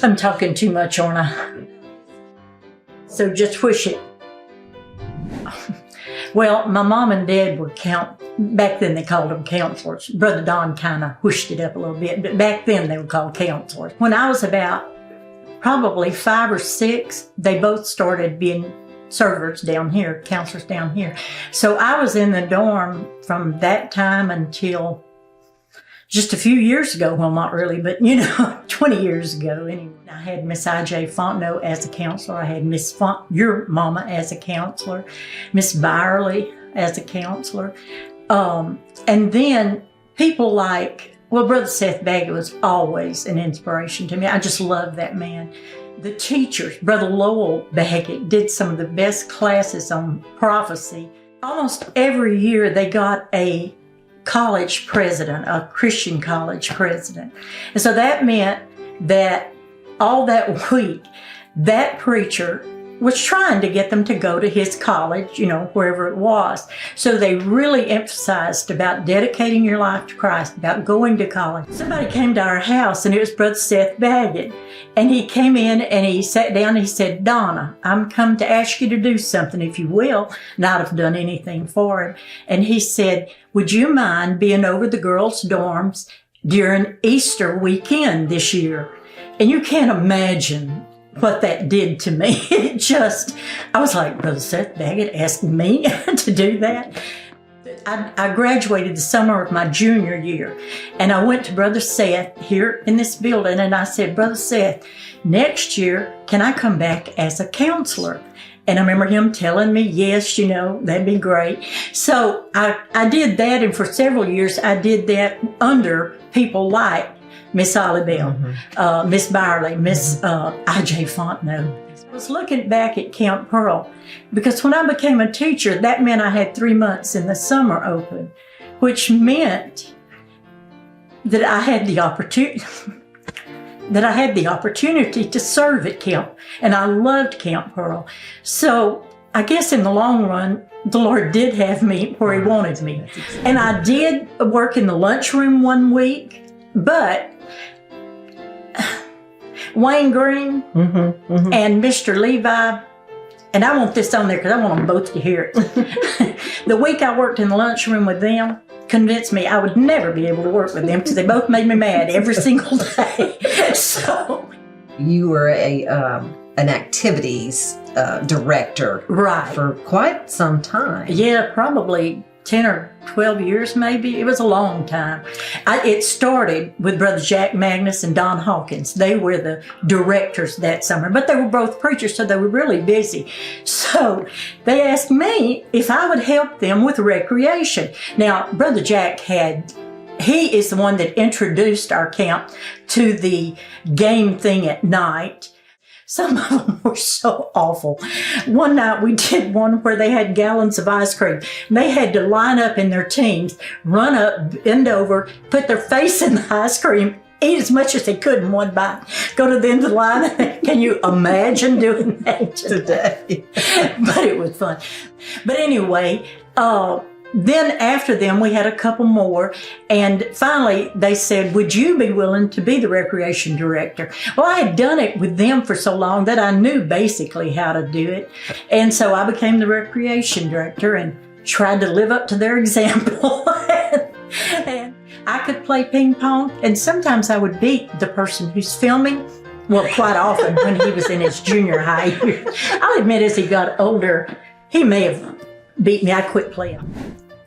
I'm talking too much, aren't I? So just push it. Well, my mom and dad were back then they called them counselors. Brother Don kind of whooshed it up a little bit, but back then they were called counselors. When I was about probably 5 or 6, they both started being servers down here, counselors down here. So I was in the dorm from that time until just a few years ago. Well, not really, but 20 years ago anyway. I had Miss I.J. Fontenot as a counselor. I had your mama as a counselor, Miss Byerly as a counselor. And then people like, Brother Seth Baggett was always an inspiration to me. I just love that man. The teachers, Brother Lowell Baggett did some of the best classes on prophecy. Almost every year they got a college president, a Christian college president. And so that meant that all that week, that preacher was trying to get them to go to his college, wherever it was. So they really emphasized about dedicating your life to Christ, about going to college. Somebody came to our house, and it was Brother Seth Baggett. And he came in and he sat down and he said, "Donna, I'm come to ask you to do something, if you will." Not have done anything for him. And he said, "Would you mind being over the girls' dorms during Easter weekend this year?" And you can't imagine what that did to me. I was like, Brother Seth Baggett asking me to do that. I graduated the summer of my junior year, and I went to Brother Seth here in this building, and I said, "Brother Seth, next year, can I come back as a counselor?" And I remember him telling me, yes, that'd be great. So I did that, and for several years, I did that under people like Miss Olivelle, Miss Byerly, Miss I.J. Fontenot. I was looking back at Camp Pearl because when I became a teacher, that meant I had 3 months in the summer open, which meant that I had the opportunity to serve at camp, and I loved Camp Pearl. So I guess in the long run, the Lord did have me where He wanted me. And I did work in the lunchroom one week, but Wayne Green and Mr. Levi, and I want this on there because I want them both to hear it. The week I worked in the lunchroom with them convinced me I would never be able to work with them because they both made me mad every single day. So you were an activities director, right, for quite some time. Yeah, probably 10 or 12 years maybe. It was a long time. It started with Brother Jack Magnus and Don Hawkins. They were the directors that summer, but they were both preachers, so they were really busy. So they asked me if I would help them with recreation. Now, Brother Jack he is the one that introduced our camp to the game thing at night. Some of them were so awful. One night we did one where they had gallons of ice cream. They had to line up in their teams, run up, bend over, put their face in the ice cream, eat as much as they could in one bite, go to the end of the line. Can you imagine doing that today? But it was fun. But anyway, then after them, we had a couple more, and finally they said, "Would you be willing to be the recreation director?" Well, I had done it with them for so long that I knew basically how to do it, and so I became the recreation director and tried to live up to their example. And I could play ping pong, and sometimes I would beat the person who's filming. Well, quite often when he was in his junior high years. I'll admit, as he got older, he may have beat me. I quit playing.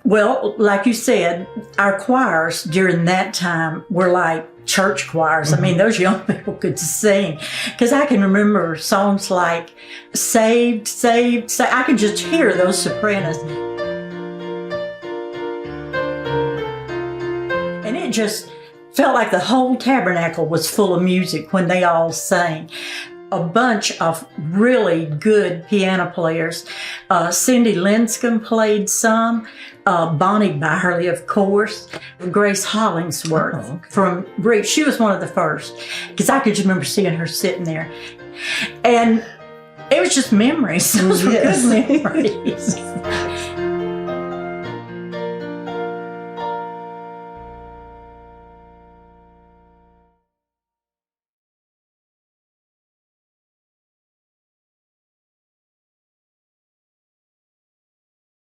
Well, like you said, our choirs during that time were like church choirs. I mean, those young people could sing. Because I can remember songs like Saved, Saved, Saved. I can just hear those sopranos. And it just felt like the whole tabernacle was full of music when they all sang. A bunch of really good piano players. Cindy Linscomb played some. Bonnie Byerly, of course. Grace Hollingsworth from Reach. She was one of the first, because I could just remember seeing her sitting there. And it was just memories. Those were good memories.